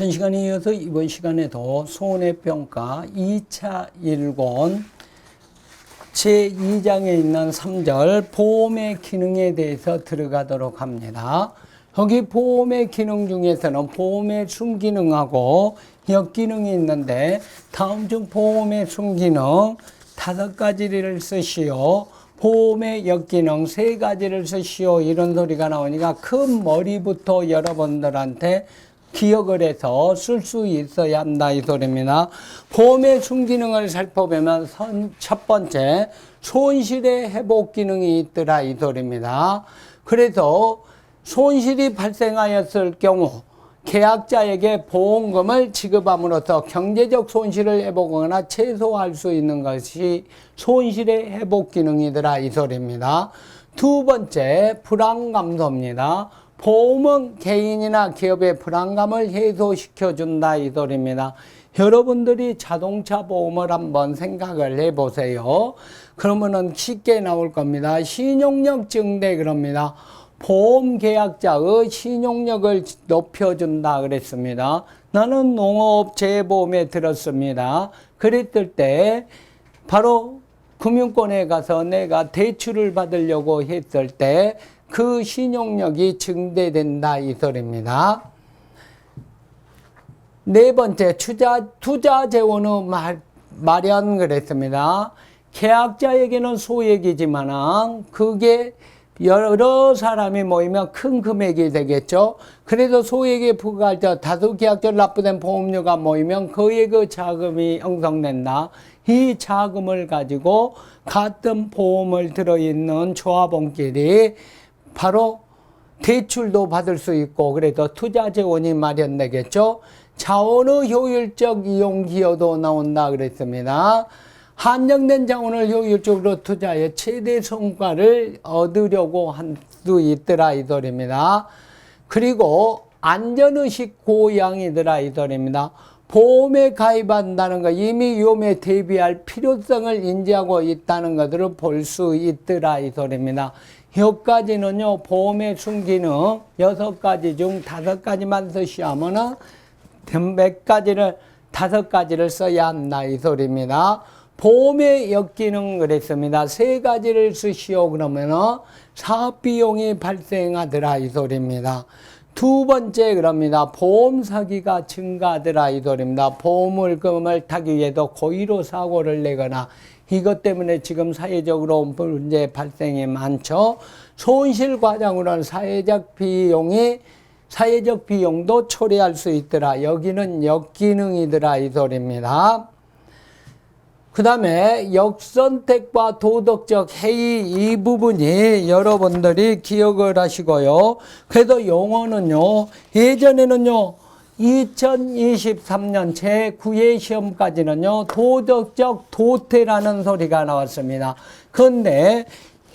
전 시간에 이어서 이번 시간에도 손해평가 2차 1권 제2장에 있는 3절 보험의 기능에 대해서 들어가도록 합니다. 여기 보험의 기능 중에서는 보험의 순기능하고 역기능이 있는데 다음 중 보험의 순기능 5가지를 쓰시오. 보험의 역기능 3가지를 쓰시오. 이런 소리가 나오니까 큰 머리부터 여러분들한테 기억을 해서 쓸 수 있어야 한다 이 소리입니다. 보험의 순기능을 살펴보면 첫 번째 손실의 회복 기능이 있더라 이 소리입니다. 그래서 손실이 발생하였을 경우 계약자에게 보험금을 지급함으로써 경제적 손실을 회복하거나 최소화할 수 있는 것이 손실의 회복 기능이더라 이 소리입니다. 두 번째 불안감소입니다. 보험은 개인이나 기업의 불안감을 해소시켜준다 이 소리입니다. 여러분들이 자동차 보험을 한번 생각을 해보세요. 그러면은 쉽게 나올 겁니다. 신용력 증대 그럽니다. 보험 계약자의 신용력을 높여준다 그랬습니다. 나는 농업 재보험에 들었습니다. 그랬을 때 바로 금융권에 가서 내가 대출을 받으려고 했을 때 그 신용력이 증대된다 이 소리입니다. 네 번째 투자 재원의 마련 그랬습니다. 계약자에게는 소액이지만 그게 여러 사람이 모이면 큰 금액이 되겠죠. 그래서 소액에 부과할 때 다수 계약자로 납부된 보험료가 모이면 그의 그 자금이 형성된다. 이 자금을 가지고 같은 보험을 들어있는 조합원끼리 바로 대출도 받을 수 있고 그래서 투자 재원이 마련되겠죠. 자원의 효율적 이용 기여도 나온다 그랬습니다. 한정된 자원을 효율적으로 투자해 최대 성과를 얻으려고 할 수 있더라 이 소리입니다. 그리고 안전의식 고양이더라 이 소리입니다. 보험에 가입한다는 것, 이미 위험에 대비할 필요성을 인지하고 있다는 것들을 볼 수 있더라 이 소리입니다. 여기까지는요, 보험의 순기능 6가지 중 5가지만 쓰시면은 몇 가지를 5가지를 써야 한다 이 소리입니다. 보험의 역기능 그랬습니다. 3가지를 쓰시오 그러면은 사업비용이 발생하더라 이 소리입니다. 두 번째 그럽니다. 보험 사기가 증가하더라 이 소리입니다. 보험금을 타기 위해서 고의로 사고를 내거나 이것 때문에 지금 사회적으로 문제 발생이 많죠. 손실 과장으로는 사회적 비용도 초래할 수 있더라. 여기는 역기능이더라 이 소리입니다. 그 다음에 역선택과 도덕적 해이 이 부분이 여러분들이 기억을 하시고요. 그래서 용어는요. 예전에는요. 2023년 제9회 시험까지는요. 도덕적 도태라는 소리가 나왔습니다. 그런데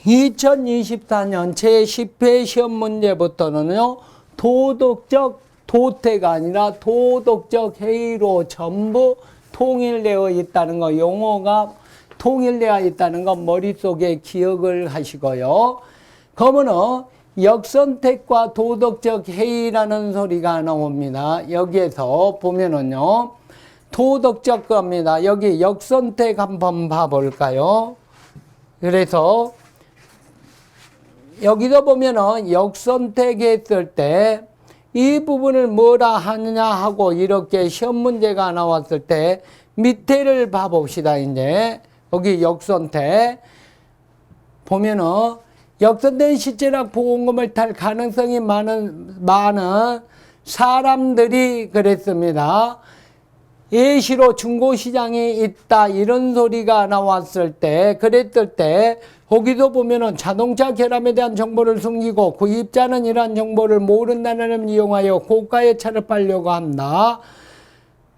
2024년 제10회 시험 문제부터는요. 도덕적 도태가 아니라 도덕적 해이로 전부 통일되어 있다는 거, 용어가 통일되어 있다는 거 머릿속에 기억을 하시고요. 그러면은 역선택과 도덕적 해이라는 소리가 나옵니다. 여기에서 보면은요. 도덕적 겁니다. 여기 역선택 한번 봐볼까요? 그래서 여기서 보면은 역선택했을 때 이 부분을 뭐라 하느냐 하고 이렇게 시험 문제가 나왔을 때 밑에를 봐봅시다. 이제 여기 역선택 보면은 역선택 실제락 보험금을 탈 가능성이 많은 사람들이 그랬습니다. 예시로 중고시장이 있다 이런 소리가 나왔을 때 그랬을 때 거기도 보면은 자동차 결함에 대한 정보를 숨기고 구입자는 이러한 정보를 모른다는 점을 이용하여 고가의 차를 팔려고 한다.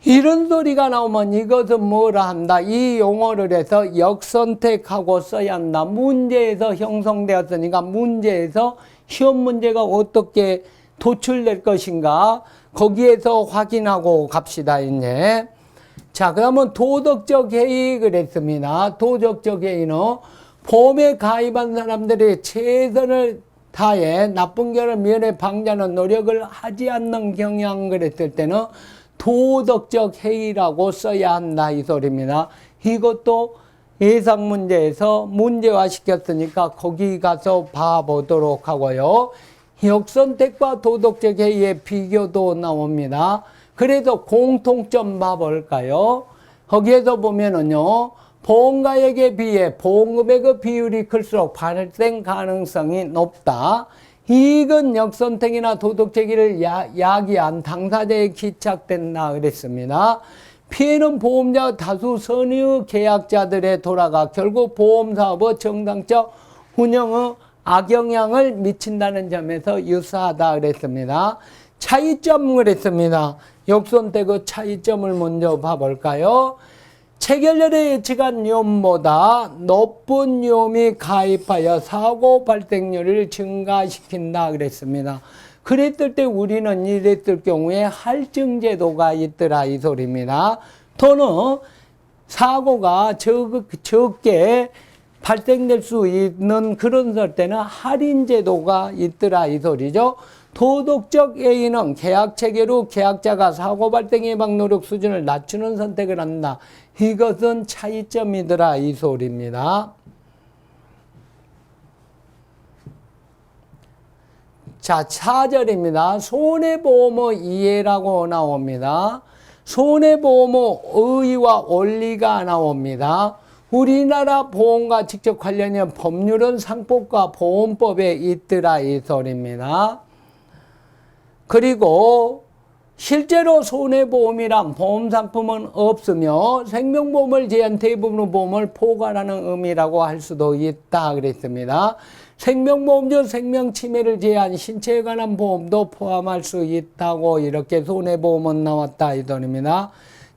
이런 소리가 나오면 이것은 뭐라 한다. 이 용어를 해서 역선택하고 써야 한다. 문제에서 형성되었으니까 문제에서 시험 문제가 어떻게 도출될 것인가 거기에서 확인하고 갑시다 이제. 자 그러면 도덕적 해이 그랬습니다. 도덕적 해이는 보험에 가입한 사람들이 최선을 다해 나쁜 결을 면해 방지하는 노력을 하지 않는 경향 그랬을 때는 도덕적 해이라고 써야 한다 이 소리입니다. 이것도 예상 문제에서 문제화 시켰으니까 거기 가서 봐보도록 하고요. 역선택과 도덕적 해이의 비교도 나옵니다. 그래도 공통점 봐볼까요? 거기에서 보면은요, 보험가액에 비해 보험금액의 비율이 클수록 발생 가능성이 높다. 이익은 역선택이나 도덕적 해이를 야기한 당사자에 기착된다 그랬습니다. 피해는 보험자 다수 선의 계약자들에 돌아가 결국 보험사업의 정상적 운영의 악영향을 미친다는 점에서 유사하다 그랬습니다. 차이점 그랬습니다. 역선택의 차이점을 먼저 봐볼까요? 체결률에 예측한 위험보다 높은 위험이 가입하여 사고 발생률을 증가시킨다 그랬습니다. 그랬을 때 우리는 이랬을 경우에 할증제도가 있더라 이 소리입니다. 또는 사고가 적게 발생될 수 있는 그런 때는 할인제도가 있더라 이 소리죠. 도덕적 해이는 계약 체결 후 계약자가 사고 발생 예방 노력 수준을 낮추는 선택을 한다. 이것은 차이점이더라 이 소리입니다. 자, 4절입니다. 손해보험의 이해라고 나옵니다. 손해보험의 의의와 원리가 나옵니다. 우리나라 보험과 직접 관련된 법률은 상법과 보험법에 있더라 이 소리입니다. 그리고 실제로 손해보험이란 보험상품은 없으며 생명보험을 제한 대부분의 보험을 포괄하는 의미라고 할 수도 있다 그랬습니다. 생명보험 중 생명침해를 제한 신체에 관한 보험도 포함할 수 있다고 이렇게 손해보험은 나왔다 이 소리입니다.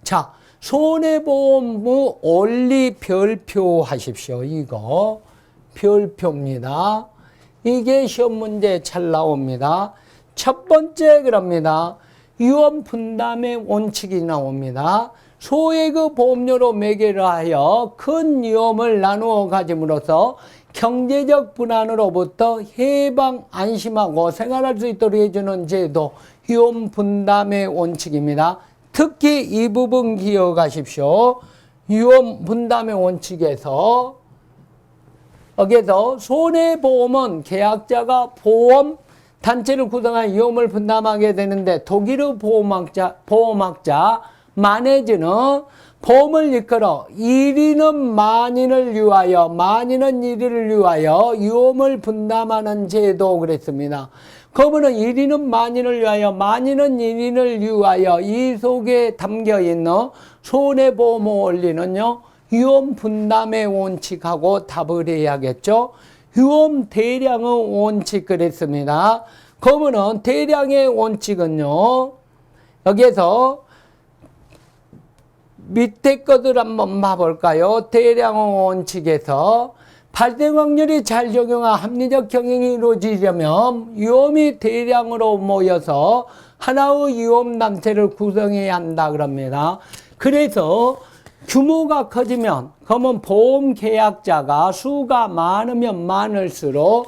자, 손해보험의 원리 별표 하십시오. 이거 별표입니다. 이게 시험 문제에 잘 나옵니다. 첫 번째 그럽니다. 위험 분담의 원칙이 나옵니다. 소액의 보험료로 매개를 하여 큰 위험을 나누어 가짐으로써 경제적 불안으로부터 해방, 안심하고 생활할 수 있도록 해주는 제도, 위험 분담의 원칙입니다. 특히 이 부분 기억하십시오. 위험 분담의 원칙에서 여기서 손해보험은 계약자가 보험 단체를 구성한 위험을 분담하게 되는데 독일의 보험학자 마네즈는 보험을 이끌어 1인은 만인을 위하여 만인은 1인을 위하여 위험을 분담하는 제도 그랬습니다. 그분은 1인은 만인을 위하여 만인은 1인을 위하여 이 속에 담겨있는 손해보험 원리는요. 위험 분담의 원칙하고 답을 해야겠죠. 위험 대량의 원칙 그랬습니다. 그러면은 대량의 원칙은요. 여기에서 밑에 것들 한번 봐볼까요? 대량의 원칙에서 발생 확률이 잘 적용한 합리적 경영이 이루어지려면 위험이 대량으로 모여서 하나의 위험 단체를 구성해야 한다 그럽니다. 그래서 규모가 커지면 그러면 보험 계약자가 수가 많으면 많을수록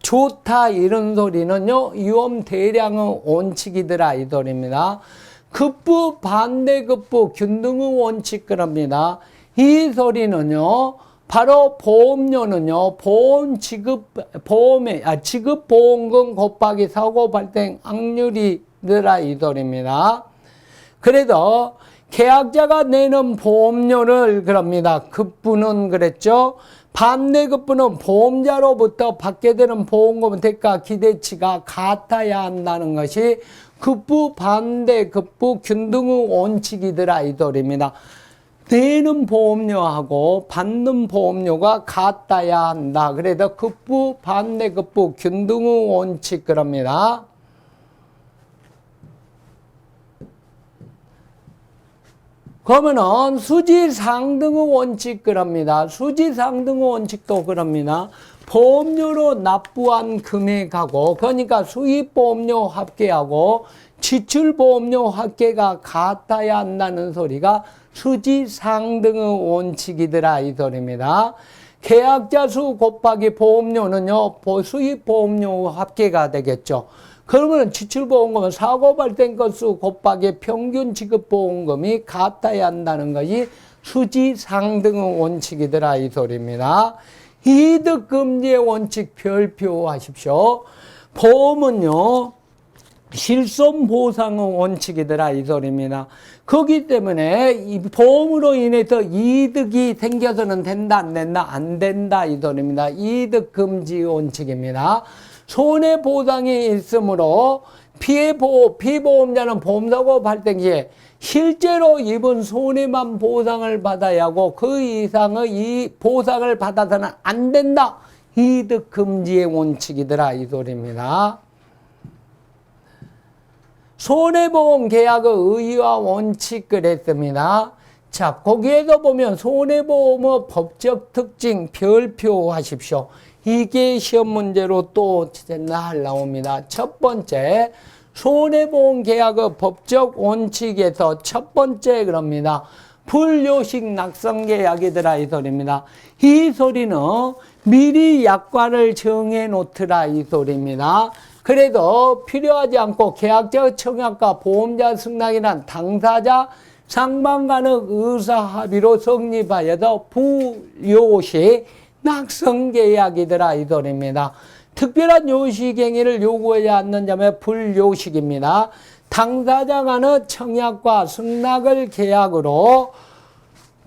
좋다 이런 소리는요. 위험 대량의 원칙이더라 이 소리입니다. 급부 반대급부 균등의 원칙 그럽니다. 이 소리는요. 바로 보험료는요. 지급 보험금 곱하기 사고 발생 확률이더라 이 소리입니다. 그래서 계약자가 내는 보험료를 그럽니다. 급부는 그랬죠. 반대급부는 보험자로부터 받게 되는 보험금 대가 기대치가 같아야 한다는 것이 급부 반대급부 균등의 원칙이더라 이 소리입니다. 내는 보험료하고 받는 보험료가 같아야 한다. 그래서 급부 반대급부 균등의 원칙 그럽니다. 그러면은 수지상등의 원칙 그럽니다. 수지상등의 원칙도 그럽니다. 보험료로 납부한 금액하고 그러니까 수입보험료 합계하고 지출보험료 합계가 같아야 한다는 소리가 수지상등의 원칙이더라 이 소리입니다. 계약자 수 곱하기 보험료는요 수입보험료 합계가 되겠죠. 그러면 지출보험금은 사고 발생 건수 곱하기 평균 지급보험금이 같아야 한다는 것이 수지상등의 원칙이더라 이 소리입니다. 이득금지의 원칙 별표하십시오. 보험은요 실손보상의 원칙이더라 이 소리입니다. 그렇기 때문에 이 보험으로 인해서 이득이 생겨서는 된다 안 된다 안 된다 이 소리입니다. 이득금지 원칙입니다. 손해보상이 있으므로 피보험자는 보험사고 발생 시에 실제로 입은 손해만 보상을 받아야 하고 그 이상의 이 보상을 받아서는 안 된다. 이득금지의 원칙이더라 이 소리입니다. 손해보험 계약의 의의와 원칙 그랬습니다. 자, 거기에서 보면 손해보험의 법적 특징 별표하십시오. 이게 시험 문제로 또 날 나옵니다. 첫 번째, 손해보험 계약의 법적 원칙에서 첫 번째 그럽니다. 불요식 낙성 계약이더라 이 소리입니다. 이 소리는 미리 약관을 정해 놓더라 이 소리입니다. 그래도 필요하지 않고 계약자 청약과 보험자 승낙이란 당사자 상반 간의 의사 합의로 성립하여서 불요식 낙성 계약이더라 이 소리입니다. 특별한 요식 행위를 요구하지 않는 점에 불요식입니다. 당사자 간의 청약과 승낙을 계약으로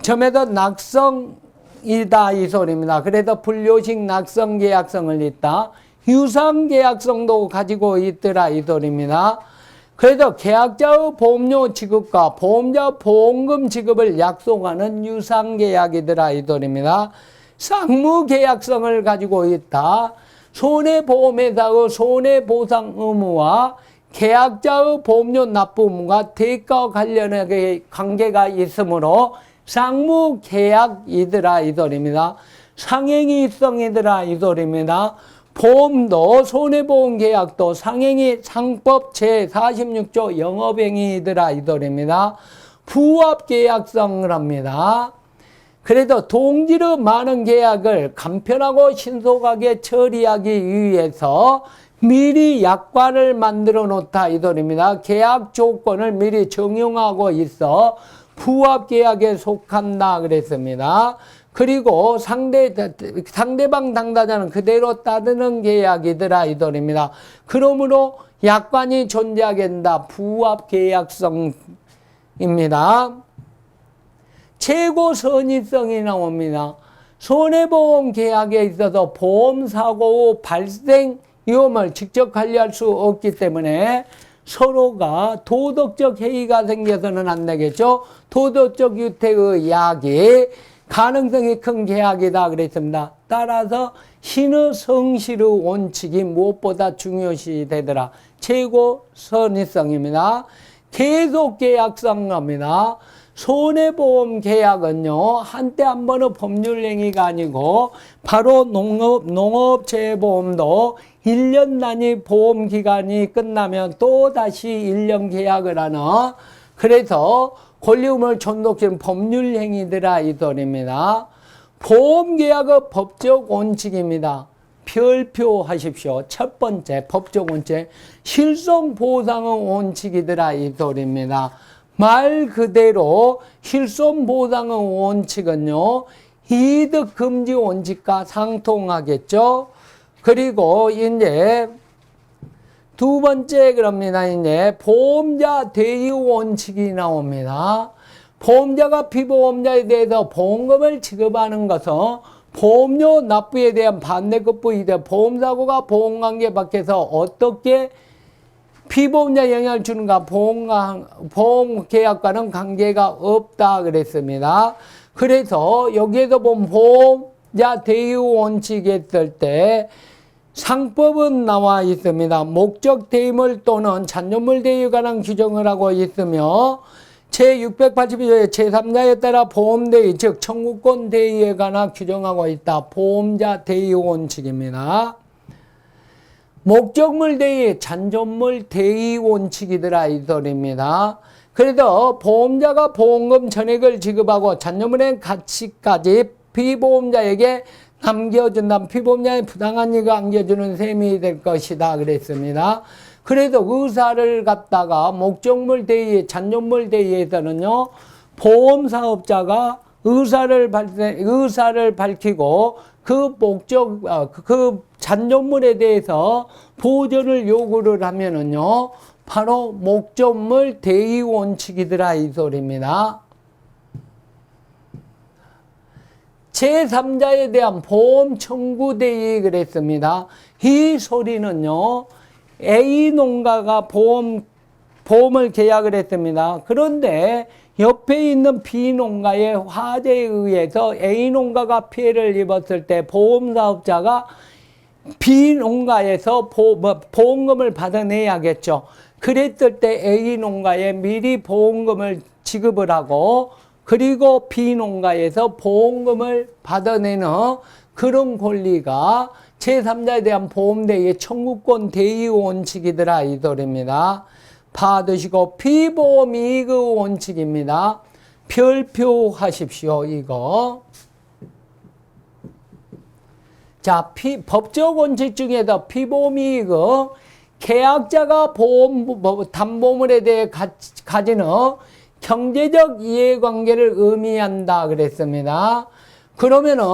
점에서 낙성이다 이 소리입니다. 그래서 불요식 낙성 계약성을 있다. 유상 계약성도 가지고 있더라 이 소리입니다. 그래서 계약자의 보험료 지급과 보험자 보험금 지급을 약속하는 유상 계약이더라 이 소리입니다. 쌍무 계약성을 가지고 있다. 손해보험회사의 손해보상 의무와 계약자의 보험료 납부 의무가 대가 관련의 관계가 있으므로 쌍무 계약이더라 이 소리입니다. 상행위성이더라 이 소리입니다. 보험도 손해보험 계약도 상행위 상법 제46조 영업행위이더라 이 소리입니다. 부합계약성을 합니다. 그래도 동질의 많은 계약을 간편하고 신속하게 처리하기 위해서 미리 약관을 만들어 놓다 이 소리입니다. 계약 조건을 미리 정형하고 있어 부합계약에 속한다 그랬습니다. 그리고 상대방 당사자는 그대로 따르는 계약이더라 이 소리입니다. 그러므로 약관이 존재하게 된다. 부합계약성입니다. 최고 선의성이 나옵니다. 손해보험 계약에 있어서 보험사고 발생 위험을 직접 관리할 수 없기 때문에 서로가 도덕적 해이가 생겨서는 안 되겠죠. 도덕적 유태의 약이 가능성이 큰 계약이다 그랬습니다. 따라서 신의 성실의 원칙이 무엇보다 중요시 되더라. 최고 선의성입니다. 계속 계약성입니다. 손해보험 계약은요, 한때 한 번의 법률 행위가 아니고, 바로 농업재해보험도 1년 단위 보험 기간이 끝나면 또 다시 1년 계약을 하는, 그래서 권리금을 존독시키는 법률 행위더라 이 소리입니다. 보험 계약의 법적 원칙입니다. 별표하십시오. 첫 번째 법적 원칙, 실손보상의 원칙이더라 이 소리입니다. 말 그대로 실손보상의 원칙은요, 이득금지 원칙과 상통하겠죠. 그리고 이제 두 번째 그럽니다. 이제 보험자 대유 원칙이 나옵니다. 보험자가 피보험자에 대해서 보험금을 지급하는 것은 보험료 납부에 대한 반대급부이되 보험사고가 보험관계 밖에서 어떻게 피보험자 영향을 주는가 보험계약과는 관계가 없다 그랬습니다. 그래서 여기에서 보면 보험자 대유 원칙이 있을 때 상법은 나와 있습니다. 목적 대유물 또는 잔존물 대유에 관한 규정을 하고 있으며 제682조의 제3자에 따라 보험대유 즉 청구권 대유에 관한 규정하고 있다. 보험자 대유 원칙입니다. 목적물 대유, 잔존물 대유 원칙이더라 이 소리입니다. 그래서 보험자가 보험금 전액을 지급하고 잔존물의 가치까지 피보험자에게 남겨준다면 피보험자의 부당한 이익을 안겨주는 셈이 될 것이다 그랬습니다. 그래도 의사를 갖다가 목적물 대의, 잔존물 대의에서는요, 보험사업자가 의사를 밝히고 그 잔존물에 대해서 보전을 요구를 하면은요, 바로 목적물 대의 원칙이더라 이 소리입니다. 제3자에 대한 보험 청구 대의 그랬습니다. 이 소리는요, A 농가가 보험을 계약을 했습니다. 그런데 옆에 있는 B 농가의 화재에 의해서 A 농가가 피해를 입었을 때 보험사업자가 B 농가에서 보험금을 받아내야겠죠. 그랬을 때 A 농가에 미리 보험금을 지급을 하고 그리고 B 농가에서 보험금을 받아내는 그런 권리가 제3자에 대한 보험대의 청구권 대의 원칙이더라 이 소리입니다. 받으시고 피보험 이익 원칙입니다. 별표하십시오 이거. 자, 법적 원칙 중에서 피보험 이익은 계약자가 담보물에 대해 가지는 경제적 이해관계를 의미한다 그랬습니다. 그러면은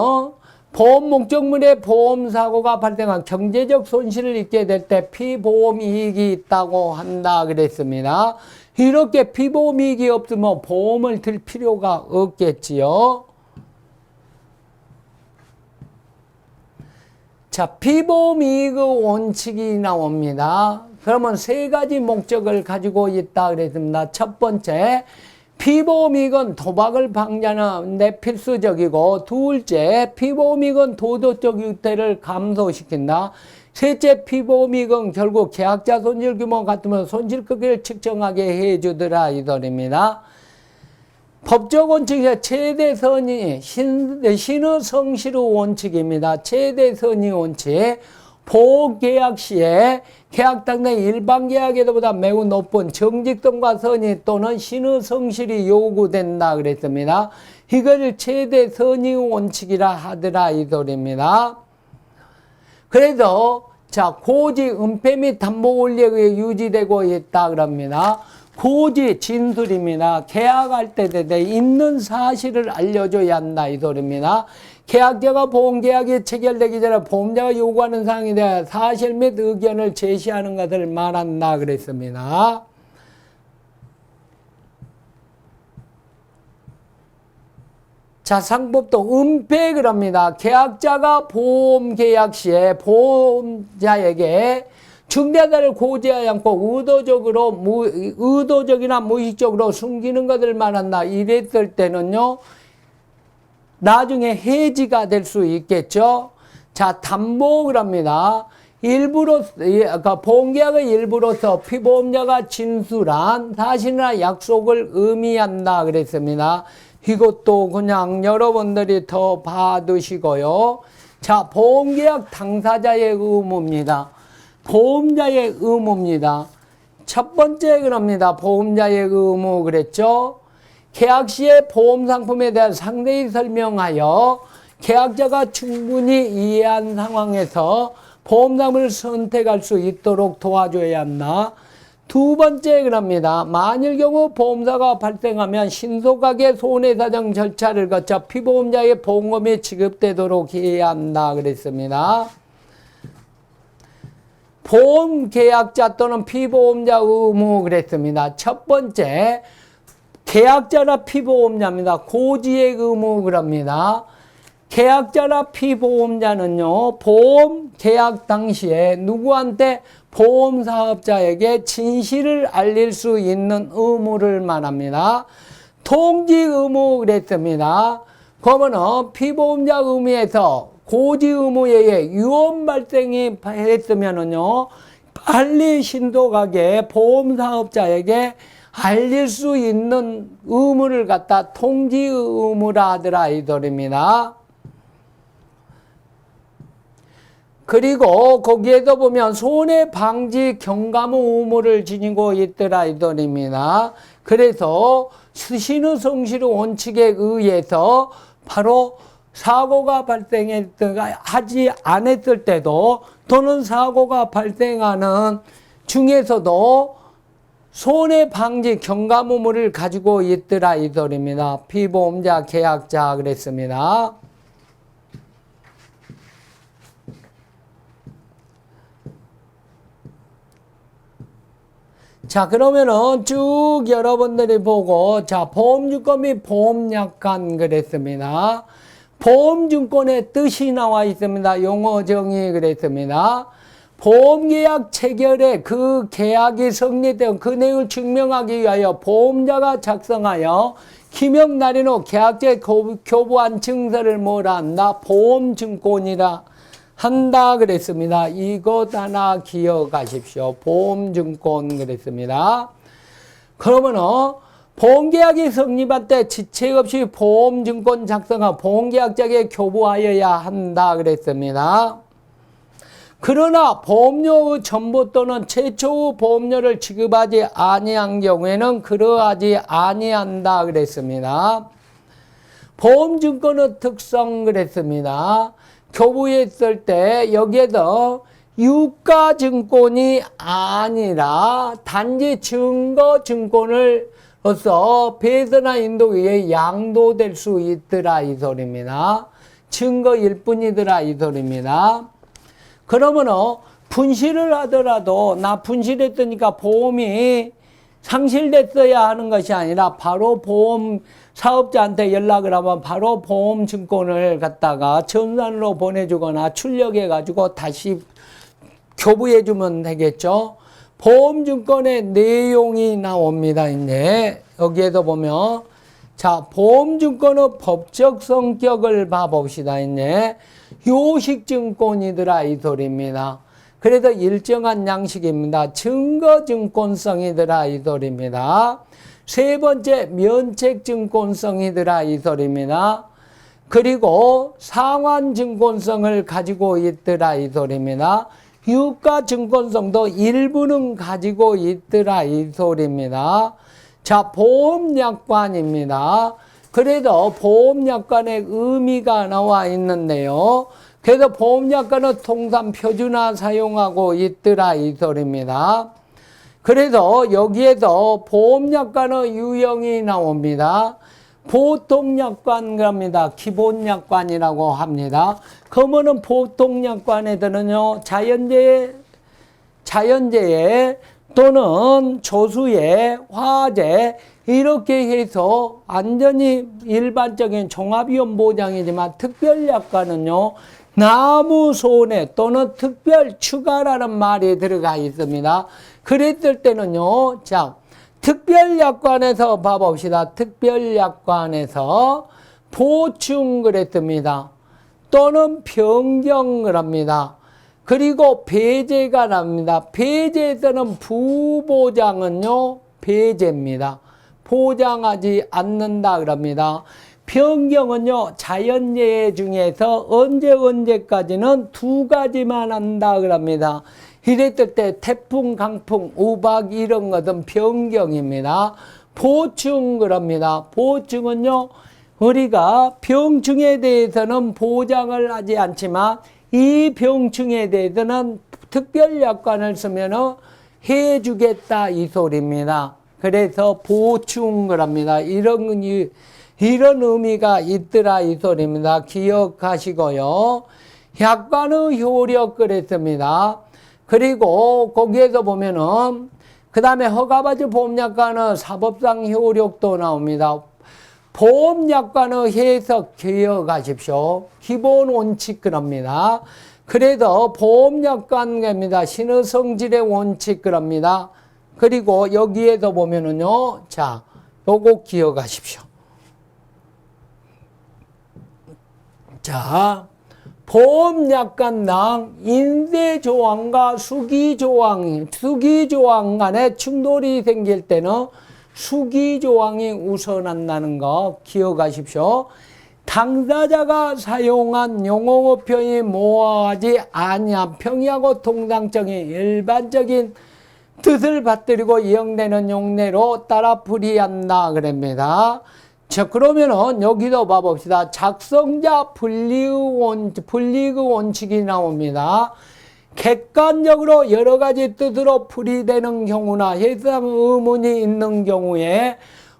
보험 목적물의 보험사고가 발생한 경제적 손실을 입게 될 때 피보험 이익이 있다고 한다 그랬습니다. 이렇게 피보험 이익이 없으면 보험을 들 필요가 없겠지요. 자, 피보험 이익 원칙이 나옵니다. 그러면 세 가지 목적을 가지고 있다 그랬습니다. 첫 번째, 피보험 이익은 도박을 방지하는 데 필수적이고, 둘째, 피보험 이익은 도덕적 유태를 감소시킨다. 셋째, 피보험 이익은 결국 계약자 손실 규모 같으면 손실 크기를 측정하게 해주더라 이 소리입니다. 법적 원칙의 최대 선의, 신의 성실의 원칙입니다. 최대 선의 원칙. 보호계약 시에 계약 당시 일반 계약에보다 매우 높은 정직성과 선의 또는 신의 성실이 요구된다 그랬습니다. 이걸 최대 선의 원칙이라 하더라 이 소리입니다. 그래서 자, 고지, 은폐 및 담보 권리에 의해 유지되고 있다 그럽니다. 고지, 진술입니다. 계약할 때 있는 사실을 알려줘야 한다 이 소리입니다. 계약자가 보험계약이 체결되기 전에 보험자가 요구하는 사항에 대해 사실 및 의견을 제시하는 것을 말한다 그랬습니다. 자, 상법도 은폐 그럽니다. 계약자가 보험계약 시에 보험자에게 중대하다를 고지하지 않고 의도적이나 무의식적으로 숨기는 것을 말한다. 이랬을 때는요, 나중에 해지가 될 수 있겠죠. 자, 담보 그럽니다. 보험계약의 일부로서 피보험자가 진술한 사실이나 약속을 의미한다 그랬습니다. 이것도 그냥 여러분들이 더 봐두시고요. 자, 보험계약 당사자의 의무입니다. 보험자의 의무입니다. 첫 번째 그럽니다. 보험자의 의무 그랬죠. 계약 시에 보험 상품에 대한 상세히 설명하여 계약자가 충분히 이해한 상황에서 보험 상품을 선택할 수 있도록 도와줘야 한다. 두 번째 그럽니다. 만일 경우 보험사가 발생하면 신속하게 손해사정 절차를 거쳐 피보험자의 보험금이 지급되도록 해야 한다 그랬습니다. 보험계약자 또는 피보험자 의무 그랬습니다. 첫 번째, 계약자나 피보험자입니다. 고지의 의무 그럽니다. 계약자나 피보험자는요, 보험 계약 당시에 누구한테 보험사업자에게 진실을 알릴 수 있는 의무를 말합니다. 통지 의무 그랬습니다. 그러면은 피보험자 의무에서 고지 의무에 의해 유언 발생이 했으면은요, 빨리 신속하게 보험사업자에게 알릴 수 있는 의무를 갖다 통지 의무라 하더라 이 소리입니다. 그리고 거기에도 보면 손해방지 경감 의무를 지니고 있더라 이 소리입니다. 그래서 신의 성실의 원칙에 의해서 바로 사고가 하지 않았을 때도 또는 사고가 발생하는 중에서도 손해방지 경감의무를 가지고 있더라 이 소리입니다. 피보험자, 계약자 그랬습니다. 자, 그러면은 쭉 여러분들이 보고, 자, 보험증권 및 보험약관 그랬습니다. 보험증권의 뜻이 나와 있습니다. 용어 정의 그랬습니다. 보험계약 체결에 그 계약이 성립된 그 내용을 증명하기 위하여 보험자가 작성하여 기명 날인 후 계약자에 교부한 증서를 뭐라 한다? 보험증권이라 한다 그랬습니다. 이것 하나 기억하십시오. 보험증권 그랬습니다. 그러면은 보험계약이 성립할 때 지체 없이 보험증권 작성하 보험계약자에게 교부하여야 한다 그랬습니다. 그러나 보험료 전부 또는 최초 후 보험료를 지급하지 아니한 경우에는 그러하지 아니한다 그랬습니다. 보험증권의 특성 그랬습니다. 교부했을 때 여기에서 유가증권이 아니라 단지 증거증권으로서 배서나 인도에 양도될 수 있더라 이 소리입니다. 증거일 뿐이더라 이 소리입니다. 그러면은 분실을 하더라도 나 분실했으니까 보험이 상실됐어야 하는 것이 아니라 바로 보험 사업자한테 연락을 하면 바로 보험증권을 갖다가 전산으로 보내주거나 출력해가지고 다시 교부해주면 되겠죠. 보험증권의 내용이 나옵니다. 이제 여기에도 보면 자 보험증권의 법적 성격을 봐봅시다. 이제 요식증권이더라 이 소리입니다. 그래서 일정한 양식입니다. 증거증권성이더라 이 소리입니다. 세 번째 면책증권성이더라 이 소리입니다. 그리고 상환증권성을 가지고 있더라 이 소리입니다. 유가증권성도 일부는 가지고 있더라 이 소리입니다. 자, 보험약관입니다. 그래도 보험약관의 의미가 나와 있는데요. 그래서 보험약관은 통상 표준화 사용하고 있더라 이 소리입니다. 그래서 여기에도 보험약관의 유형이 나옵니다. 보통약관입니다. 기본약관이라고 합니다. 그러면은 보통약관에서는요, 자연재해 또는 조수해, 화재 이렇게 해서 완전히 일반적인 종합위험 보장이지만 특별약관은요, 나무 손해 또는 특별 추가라는 말이 들어가 있습니다. 그랬을 때는요, 자, 특별약관에서 봐봅시다. 특별약관에서 보충 그랬습니다. 또는 변경을 합니다. 그리고 배제가 납니다. 배제에서는 부보장은요, 배제입니다. 보장하지 않는다 그럽니다. 변경은요, 자연재해 중에서 언제까지는 두 가지만 한다 그럽니다. 이랬을 때 태풍, 강풍, 우박 이런 것은 변경입니다. 보충 그럽니다. 보충은요, 우리가 병충에 대해서는 보장을 하지 않지만 이 병충에 대해서는 특별약관을 쓰면 해주겠다 이 소리입니다. 그래서 보충 그럽니다. 이런 의미가 있더라 이 소리입니다. 기억하시고요. 약관의 효력 그랬습니다. 그리고 거기에서 보면은 그 다음에 허가받은 보험약관의 사법상 효력도 나옵니다. 보험약관의 해석 기억하십시오. 기본 원칙 그럽니다. 그래서 보험약관입니다. 신의 성질의 원칙 그럽니다. 그리고 여기에서 보면은요, 자, 요거 기억하십시오. 자, 보험약관당 인쇄조항과 수기조항 간에 충돌이 생길 때는 수기조항이 우선한다는 거 기억하십시오. 당사자가 사용한 용어 표현이 모호하지 아니한 평이하고 통상적인 일반적인 뜻을 받들이고 이용되는 용례로 따라 풀이한다 그럽니다. 자, 그러면은 여기도 봐봅시다. 작성자 분리의 원칙이 나옵니다. 객관적으로 여러 가지 뜻으로 풀이되는 경우나 해당 의문이 있는 경우에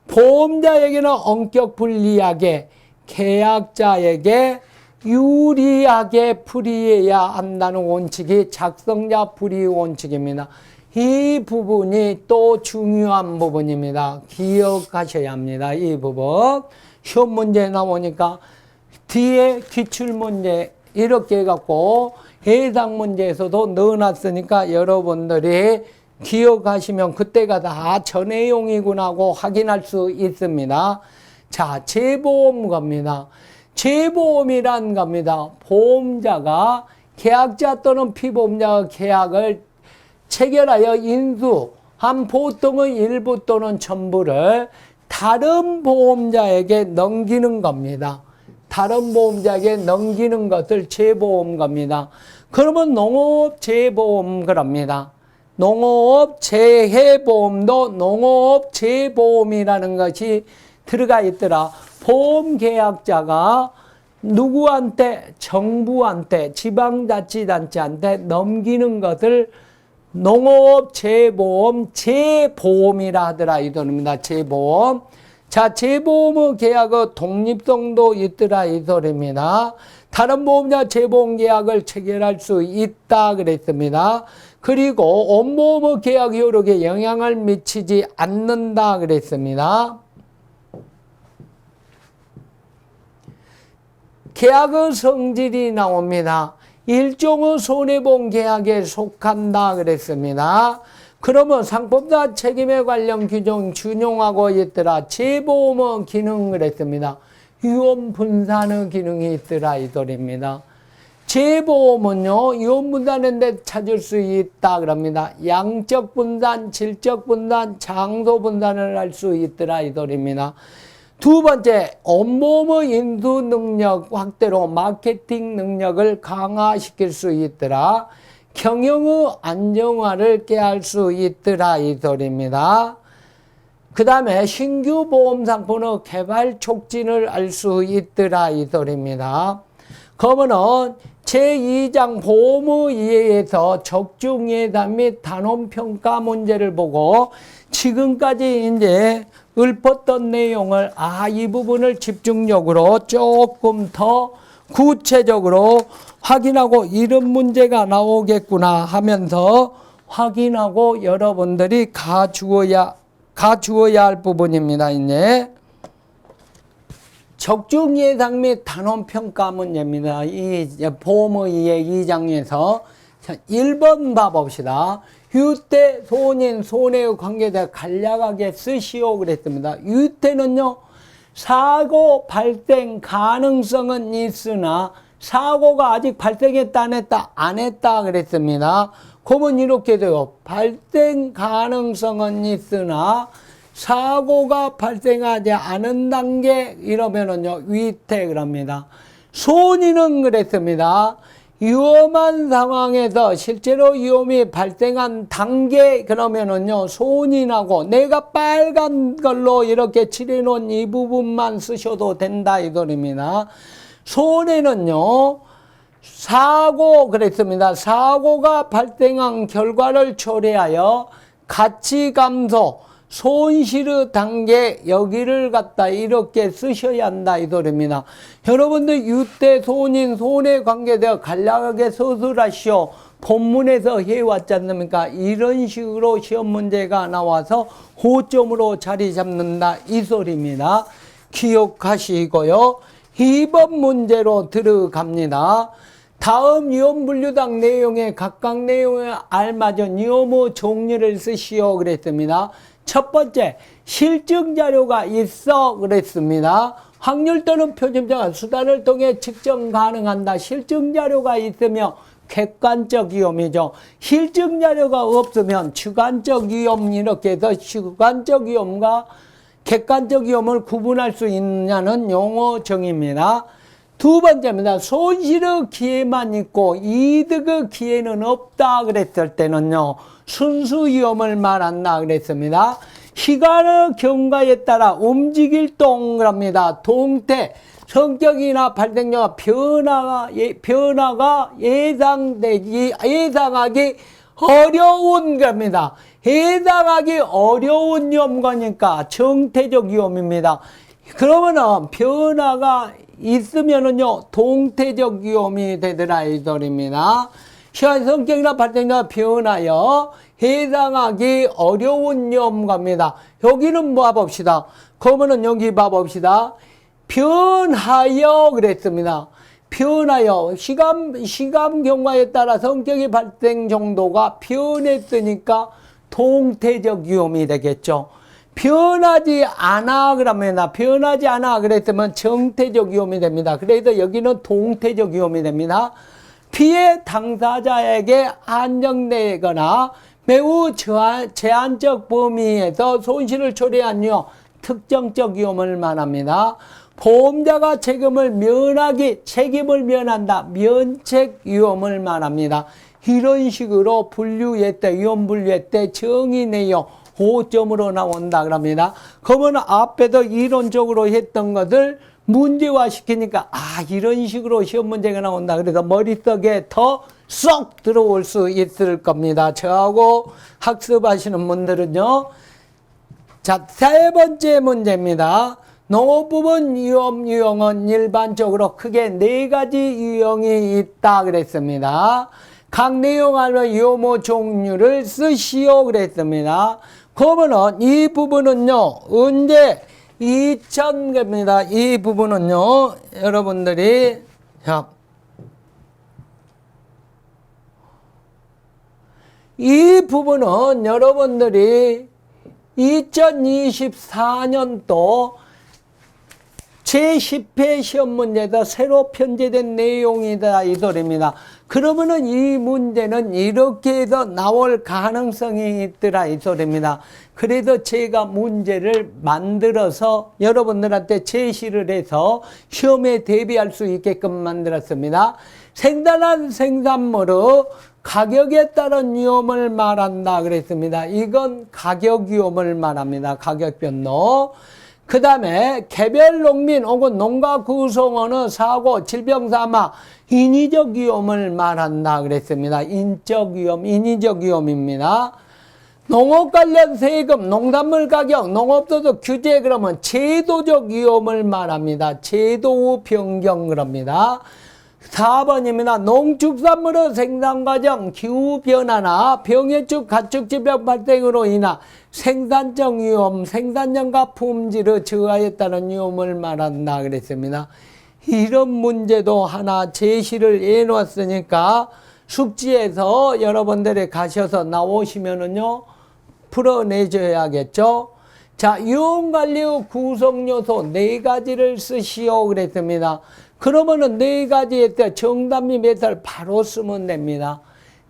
보험자에게는 엄격 불리하게, 계약자에게 유리하게 풀이해야 한다는 원칙이 작성자 불이의 원칙입니다. 이 부분이 또 중요한 부분입니다. 기억하셔야 합니다. 이 부분. 시험 문제에 나오니까 뒤에 기출문제 이렇게 해갖고 해당 문제에서도 넣어놨으니까 여러분들이 기억하시면 그때가 다 저 내용이구나 하고 확인할 수 있습니다. 자, 재보험 겁니다. 재보험이란 겁니다. 보험자가 계약자 또는 피보험자가 계약을 체결하여 인수한 보통의 일부 또는 전부를 다른 보험자에게 넘기는 겁니다. 다른 보험자에게 넘기는 것을 재보험 겁니다. 그러면 농업 재보험 그럽니다. 농업 재해보험도 농업 재보험이라는 것이 들어가 있더라. 보험계약자가 누구한테, 정부한테, 지방자치단체한테 넘기는 것을 농업 재보험, 재보험이라 하더라 이 소리입니다. 재보험. 자, 재보험의 계약의 독립성도 있더라 이 소리입니다. 다른 보험자 재보험 계약을 체결할 수 있다 그랬습니다. 그리고 원보험의 계약 효력에 영향을 미치지 않는다 그랬습니다. 계약의 성질이 나옵니다. 일종의 손해보험 계약에 속한다 그랬습니다. 그러면 상품사 책임에 관련 규정 준용하고 있더라. 재보험의 기능 그랬습니다. 위험 분산의 기능이 있더라 이 소리입니다. 재보험은요, 위험 분산인데 찾을 수 있다 그럽니다. 양적 분산, 질적 분산, 장소 분산을 할 수 있더라 이 소리입니다. 두 번째, 원보험의 인수 능력 확대로 마케팅 능력을 강화시킬 수 있더라. 경영의 안정화를 깨할 수 있더라 이 소리입니다. 그 다음에 신규 보험 상품의 개발 촉진을 할 수 있더라 이 소리입니다. 그러면은 제2장 보험의 이해에서 적중 예산 및 단원 평가 문제를 보고 지금까지 이제 읊었던 내용을 이 부분을 집중적으로 조금 더 구체적으로 확인하고 이런 문제가 나오겠구나 하면서 확인하고 여러분들이 가주어야 할 부분입니다. 이제 적중 예상 및 단원 평가 문제입니다. 이 보험의 이해 2장에서 1번 봐봅시다. 유태, 손인, 손해의 관계에 간략하게 쓰시오 그랬습니다. 유태는요, 사고 발생 가능성은 있으나 사고가 아직 발생했다 안 했다 안 했다 그랬습니다. 그러면 이렇게 돼요. 발생 가능성은 있으나 사고가 발생하지 않은 단계 이러면은요 위태 그럽니다. 손인은 그랬습니다. 위험한 상황에서 실제로 위험이 발생한 단계 그러면은요 손인하고 내가 빨간 걸로 이렇게 칠해놓은 이 부분만 쓰셔도 된다 이 소리입니다. 손해는요 사고 그랬습니다. 사고가 발생한 결과를 초래하여 가치 감소 손실의 단계 여기를 갖다 이렇게 쓰셔야 한다 이 소리입니다. 여러분들 유태 손인 손해 관계되어 간략하게 서술하시오. 본문에서 해왔지 않습니까? 이런 식으로 시험 문제가 나와서 호점으로 자리 잡는다 이 소리입니다. 기억하시고요. 2번 문제로 들어갑니다. 다음 위험 분류당 내용에 각각 내용에 알맞은 위험의 종류를 쓰시오 그랬습니다. 첫 번째, 실증 자료가 있어 그랬습니다. 확률 또는 표준적 수단을 통해 측정 가능한다. 실증 자료가 있으면 객관적 위험이죠. 실증 자료가 없으면 주관적 위험 이렇게 해서 주관적 위험과 객관적 위험을 구분할 수 있냐는 용어 정의입니다. 두 번째입니다. 손실의 기회만 있고 이득의 기회는 없다 그랬을 때는요. 순수 위험을 말한다 그랬습니다. 시간의 경과에 따라 움직일 동그랍니다. 동태, 성격이나 발생자가 변화가 예상하기 어려운 겁니다. 예상하기 어려운 위험거니까 정태적 위험입니다. 그러면은 변화가 있으면은요, 동태적 위험이 되더라, 이 소리입니다. 성격이나 발생자가 변하여 예상하기 어려운 위험과입니다. 여기는 봐봅시다. 그러면은 여기 봐봅시다. 변하여 그랬습니다. 변하여 시간 경과에 따라 성격의 발생 정도가 변했으니까 동태적 위험이 되겠죠. 변하지 않아 그럽니다. 변하지 않아 그랬으면 정태적 위험이 됩니다. 그래서 여기는 동태적 위험이 됩니다. 피해 당사자에게 한정되거나 매우 제한적 범위에서 손실을 초래한 위험, 특정적 위험을 말합니다. 보험자가 책임을 면한다. 면책 위험을 말합니다. 이런 식으로 분류할 때, 위험 분류할 때 정의 내용 5점으로 나온다 그럽니다. 그러면 앞에도 이론적으로 했던 것을 문제화 시키니까 이런 식으로 시험 문제가 나온다. 그래서 머릿속에 더 쏙 들어올 수 있을 겁니다. 저하고 학습하시는 분들은요. 자, 세 번째 문제입니다. 농업부분 위험 유형은 일반적으로 크게 4가지 유형이 있다 그랬습니다. 각 내용하는 유모 종류를 쓰시오 그랬습니다. 그러면은 이 부분은요, 언제 2000개입니다. 이 부분은요, 여러분들이, 이 부분은 여러분들이 2024년도 제10회 시험 문제에서 새로 편제된 내용이다 이 소리입니다. 그러면은 이 문제는 이렇게 해서 나올 가능성이 있더라 이 소리입니다. 그래서 제가 문제를 만들어서 여러분들한테 제시를 해서 시험에 대비할 수 있게끔 만들었습니다. 생산한 생산물의 가격에 따른 위험을 말한다 그랬습니다. 이건 가격 위험을 말합니다. 가격 변동. 그 다음에 개별 농민 혹은 농가 구성원의 사고, 질병 사망, 인위적 위험을 말한다 그랬습니다. 인적 위험, 인위적 위험입니다. 농업 관련 세금, 농산물 가격, 농업소득 규제 그러면 제도적 위험을 말합니다. 제도 변경 그럽니다. 4번입니다. 농축산물의 생산과정, 기후변화나 병해충, 가축질병 발생으로 인한 생산적 위험, 생산량과 품질의 저하에 따른 위험을 말한다 그랬습니다. 이런 문제도 하나 제시를 해놓았으니까 숙지에서 여러분들이 가셔서 나오시면은요, 풀어내줘야겠죠. 자, 위험관리의 구성요소 4가지를 쓰시오 그랬습니다. 그러면은 4가지에 따라 정답이 몇 살 바로 쓰면 됩니다.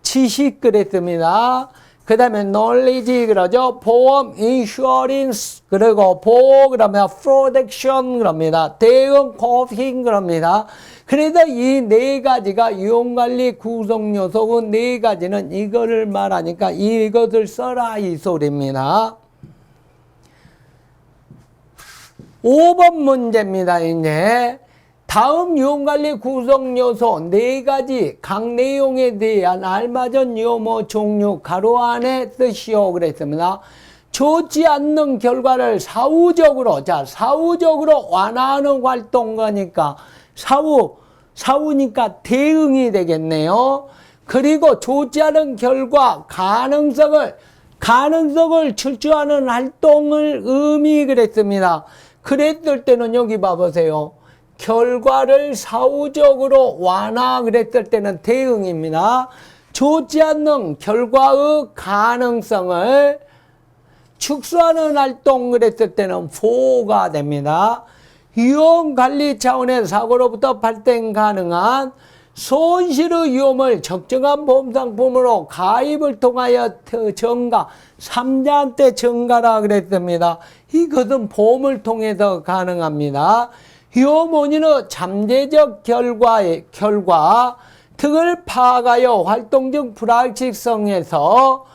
지식 그랬습니다. 그 다음에 knowledge 그러죠. 보험, insurance, 그리고 보호 그러면 protection 그럽니다. 대응, coping 그럽니다. 그래서 이 4가지가 위험관리 구성요소의 4가지는 이거를 말하니까 이것을 써라 이 소리입니다. 5번 문제입니다. 이제 다음 위험관리 구성요소 4가지 각 내용에 대한 알맞은 유모 종류 가로 안에 쓰시오 그랬습니다. 좋지 않는 결과를 사후적으로 완화하는 활동가니까 사후니까 대응이 되겠네요. 그리고 좋지 않은 결과 가능성을 출주하는 활동을 의미 그랬습니다. 그랬을 때는 여기 봐보세요. 결과를 사후적으로 완화 그랬을 때는 대응입니다. 좋지 않는 결과의 가능성을 축소하는 활동 그랬을 때는 보호가 됩니다. 위험관리 차원의 사고로부터 발생 가능한 손실의 위험을 적정한 보험상품으로 가입을 통하여 증가, 3자한테 증가라 그랬습니다. 이것은 보험을 통해서 가능합니다. 위험 원인의 잠재적 결과 등을 파악하여 활동적 불확실성에서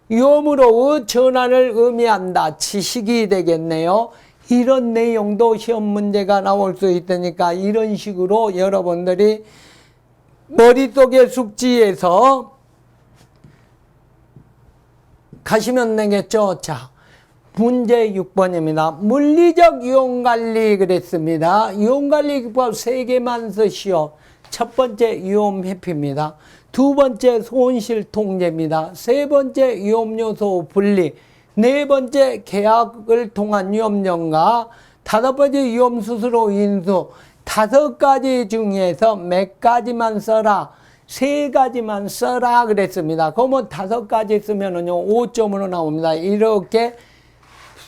위험으로의 전환을 의미한다. 지식이 되겠네요. 이런 내용도 시험 문제가 나올 수 있으니까 이런 식으로 여러분들이 머릿속에 숙지해서 가시면 되겠죠. 자, 문제 6번입니다. 물리적 위험관리 그랬습니다. 위험관리 기법 3개만 쓰시오. 첫 번째 위험 회피입니다. 두 번째 손실 통제입니다. 세 번째 위험요소 분리. 네 번째 계약을 통한 위험령과 다섯 번째 위험수수료 인수. 5가지 중에서 몇 가지만 써라. 3가지만 써라 그랬습니다. 그러면 5가지 쓰면은요 5점으로 나옵니다. 이렇게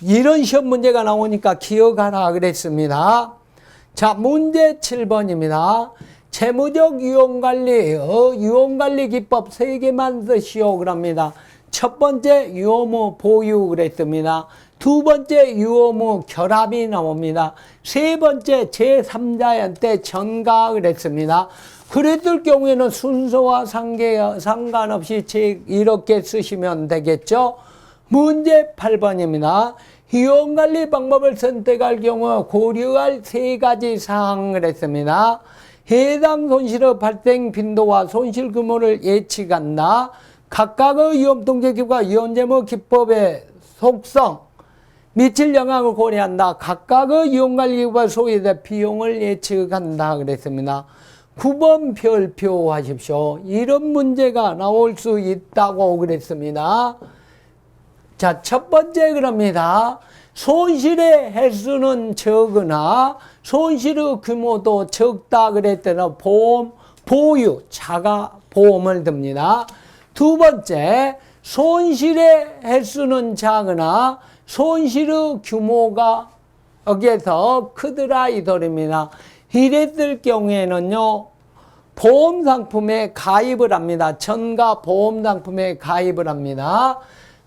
이런 시험 문제가 나오니까 기억하라 그랬습니다. 자, 문제 7번입니다. 재무적 위험관리, 위험관리 기법 3개만 쓰시오 그럽니다. 첫 번째 위험의 보유 그랬습니다. 두 번째 위험의 결합이 나옵니다. 세 번째 제3자한테 전가 그랬습니다. 그랬을 경우에는 순서와 상관없이 이렇게 쓰시면 되겠죠. 문제 8번입니다. 위험관리 방법을 선택할 경우 고려할 3가지 사항을 했습니다. 해당 손실의 발생 빈도와 손실 규모를 예측한다. 각각의 위험통제기구가 위험재무 기법의 속성, 미칠 영향을 고려한다. 각각의 위험관리기구가 소요될 비용을 예측한다. 그랬습니다. 9번 별표 하십시오. 이런 문제가 나올 수 있다고 그랬습니다. 자, 첫 번째 그럽니다. 손실의 횟수는 적으나 손실의 규모도 적다 그랬더니 보유, 자가 보험을 듭니다. 두 번째, 손실의 횟수는 작으나 손실의 규모가 여기에서 크더라 이 소리입니다. 이랬을 경우에는요, 보험상품에 가입을 합니다. 전가 보험상품에 가입을 합니다.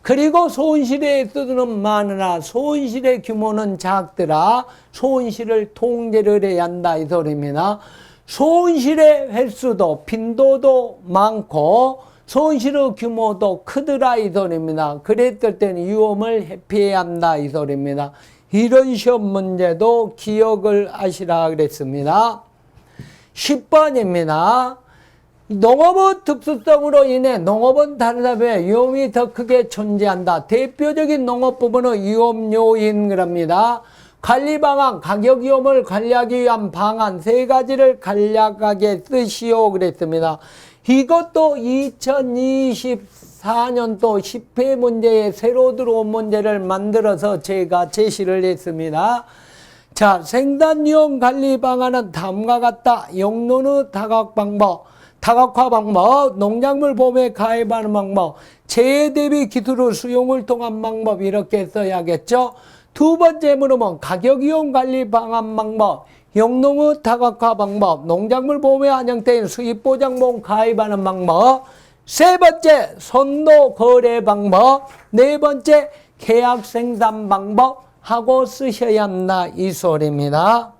그리고 손실의 횟수는 많으나 손실의 규모는 작더라. 손실을 통제를 해야 한다 이 소리입니다. 손실의 횟수도 빈도도 많고 손실의 규모도 크더라 이 소리입니다. 그랬을 때는 위험을 회피해야 한다 이 소리입니다. 이런 시험 문제도 기억을 하시라 그랬습니다. 10번입니다. 농업의 특수성으로 인해 농업은 다른 사업에 위험이 더 크게 존재한다. 대표적인 농업 부분은 위험 요인 그럽니다. 관리 방안, 가격 위험을 관리하기 위한 방안 3가지를 간략하게 쓰시오 그랬습니다. 이것도 2024년도 10회 문제에 새로 들어온 문제를 만들어서 제가 제시를 했습니다. 자, 생산 위험 관리 방안은 다음과 같다. 용론의 다각화 방법, 농작물 보험에 가입하는 방법, 재해 대비 기술의 수용을 통한 방법 이렇게 써야겠죠. 두 번째 물음은 가격 위험 관리 방안 방법, 용농의 다각화 방법, 농작물 보험에 한정된 수입보장보험 가입하는 방법, 세 번째 선도 거래 방법, 네 번째 계약 생산 방법 하고 쓰셔야 한다 이 소리입니다.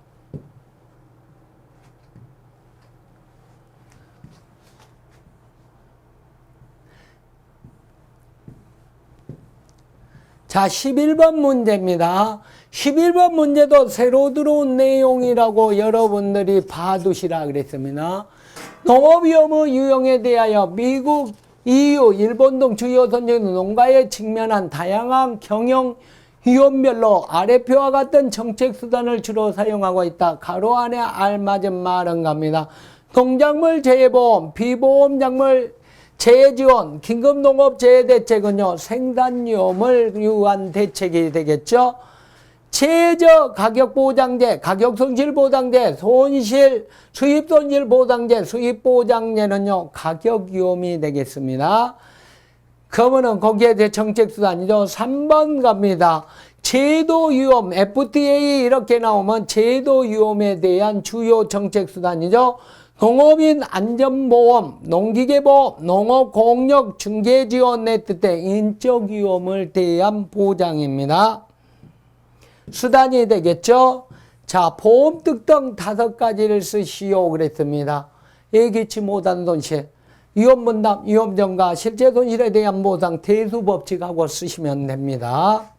자, 11번 문제입니다. 11번 문제도 새로 들어온 내용이라고 여러분들이 봐두시라 그랬습니다. 농업위험의 유형에 대하여 미국, EU, 일본 등 주요 선진 농가에 직면한 다양한 경영 위험별로 아래표와 같은 정책수단을 주로 사용하고 있다. 가로 안에 알맞은 말은 갑니다. 농작물 재해보험, 비보험작물 재해지원, 긴급농업재해대책은요, 생산위험을 위한 대책이 되겠죠. 최저 가격보장제, 가격손실보장제, 수입손실보장제, 수입보장제는요, 가격위험이 되겠습니다. 그러면은 거기에 대해 정책수단이죠. 3번 갑니다. 제도위험, FTA 이렇게 나오면 제도위험에 대한 주요 정책수단이죠. 농업인 안전보험, 농기계보험, 농업공력 중개지원 네트때 인적 위험을 대한 보장입니다. 수단이 되겠죠. 자, 보험 특성 5가지를 쓰시오 그랬습니다. 예기치 못한 손실, 위험분담, 위험전가, 실제 손실에 대한 보상, 대수법칙하고 쓰시면 됩니다.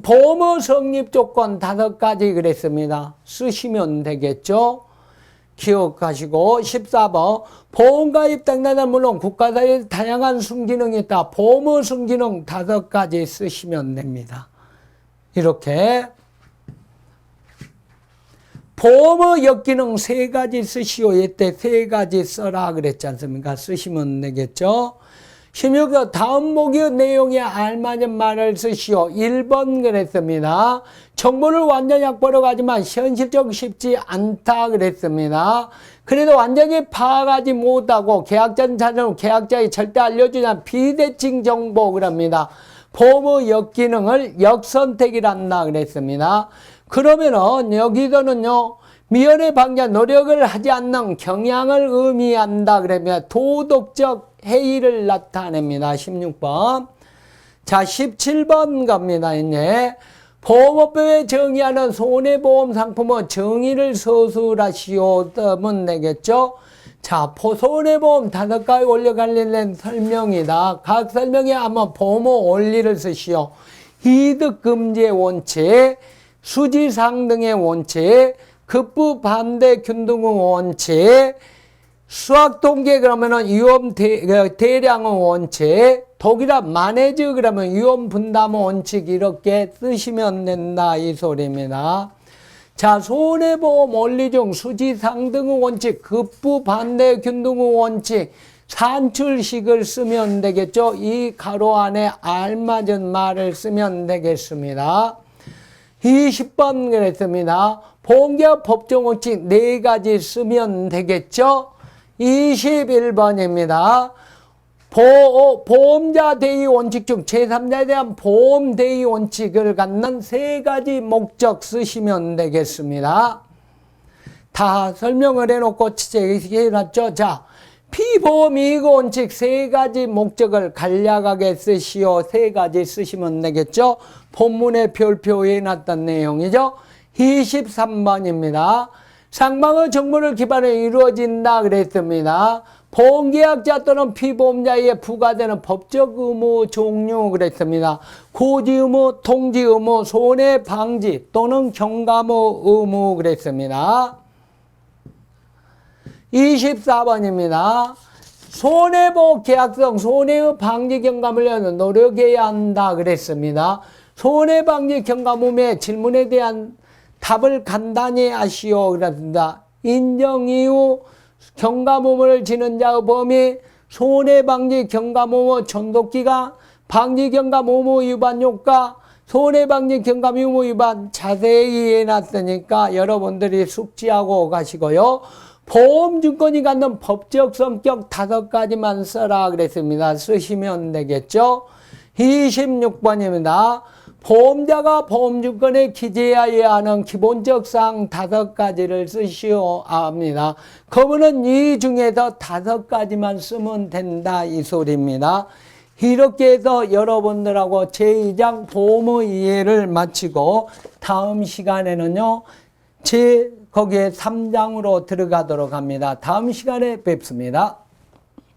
보험 성립 조건 5가지 그랬습니다. 쓰시면 되겠죠. 기억하시고 14번 보험가입 당사자는 물론 국가사에 다양한 순기능이 있다. 보험 순기능 5가지 쓰시면 됩니다. 이렇게 보험 역기능 3가지 쓰시오. 이때 3가지 써라 그랬지 않습니까? 쓰시면 되겠죠. 16번 다음 목의 내용에 알맞은 말을 쓰시오. 1번 그랬습니다. 정보를 완전히 확보하려고 하지만 현실적으로 쉽지 않다 그랬습니다. 그래도 완전히 파악하지 못하고 계약자는 찾아오면 계약자에 절대 알려주지 않은 비대칭 정보 그럽니다. 보험 역기능을 역선택이란다 그랬습니다. 그러면은 여기서는요. 미연에 방지한 노력을 하지 않는 경향을 의미한다 그러면 도덕적 해이를 나타냅니다. 16번. 자, 17번 갑니다. 이제 보험업법에 정의하는 손해보험 상품은 정의를 서술하시오. 뜨면 되겠죠. 자, 손해보험 5가지 원리 관련된 설명이다. 각 설명에 한번 보험 원리를 쓰시오. 이득금지의 원칙, 수지상등의 원칙, 급부반대 균등의 원칙, 수학통계 그러면은 위험 대량의 원칙, 독일화 마네즈 그러면 위험 분담 원칙 이렇게 쓰시면 된다 이 소리입니다. 자, 손해보험 원리 중 수지상등의 원칙, 급부반대 균등의 원칙, 산출식을 쓰면 되겠죠. 이 가로 안에 알맞은 말을 쓰면 되겠습니다. 20번 그랬습니다. 보험계약 법정 원칙 4가지 쓰면 되겠죠. 21번입니다. 보험자 대의 원칙 중 제3자에 대한 보험 대의 원칙을 갖는 3가지 목적 쓰시면 되겠습니다. 다 설명을 해놓고 해놨죠. 자, 피보험 이익 원칙 3가지 목적을 간략하게 쓰시오. 3가지 쓰시면 되겠죠. 본문에 별표해 놨던 내용이죠. 23번입니다. 상방의 정보를 기반으로 이루어진다 그랬습니다. 보험계약자 또는 피보험자에 부과되는 법적 의무 종류 그랬습니다. 고지 의무, 통지 의무, 손해방지 또는 경감의 의무 그랬습니다. 24번입니다. 손해보호 계약성 손해의 방지 경감을 위한 노력해야 한다 그랬습니다. 손해방지 경감의무의 질문에 대한 답을 간단히 하시오 그랬습니다. 인정 이후 경감의무를 지는 자의 범위, 손해방지 경감의무 전독기간, 방지 경감의무 위반 효과, 손해방지 경감 의무 위반 자세히 해놨으니까 여러분들이 숙지하고 가시고요. 보험증권이 갖는 법적 성격 5가지만 써라 그랬습니다. 쓰시면 되겠죠. 26번입니다. 보험자가 보험증권에 기재해야 하는 기본적 사항 5가지를 쓰시오 합니다. 그러면은 이 중에서 5가지만 쓰면 된다 이 소리입니다. 이렇게 해서 여러분들하고 제2장 보험의 이해를 마치고 다음 시간에는요. 거기에 3장으로 들어가도록 합니다. 다음 시간에 뵙습니다.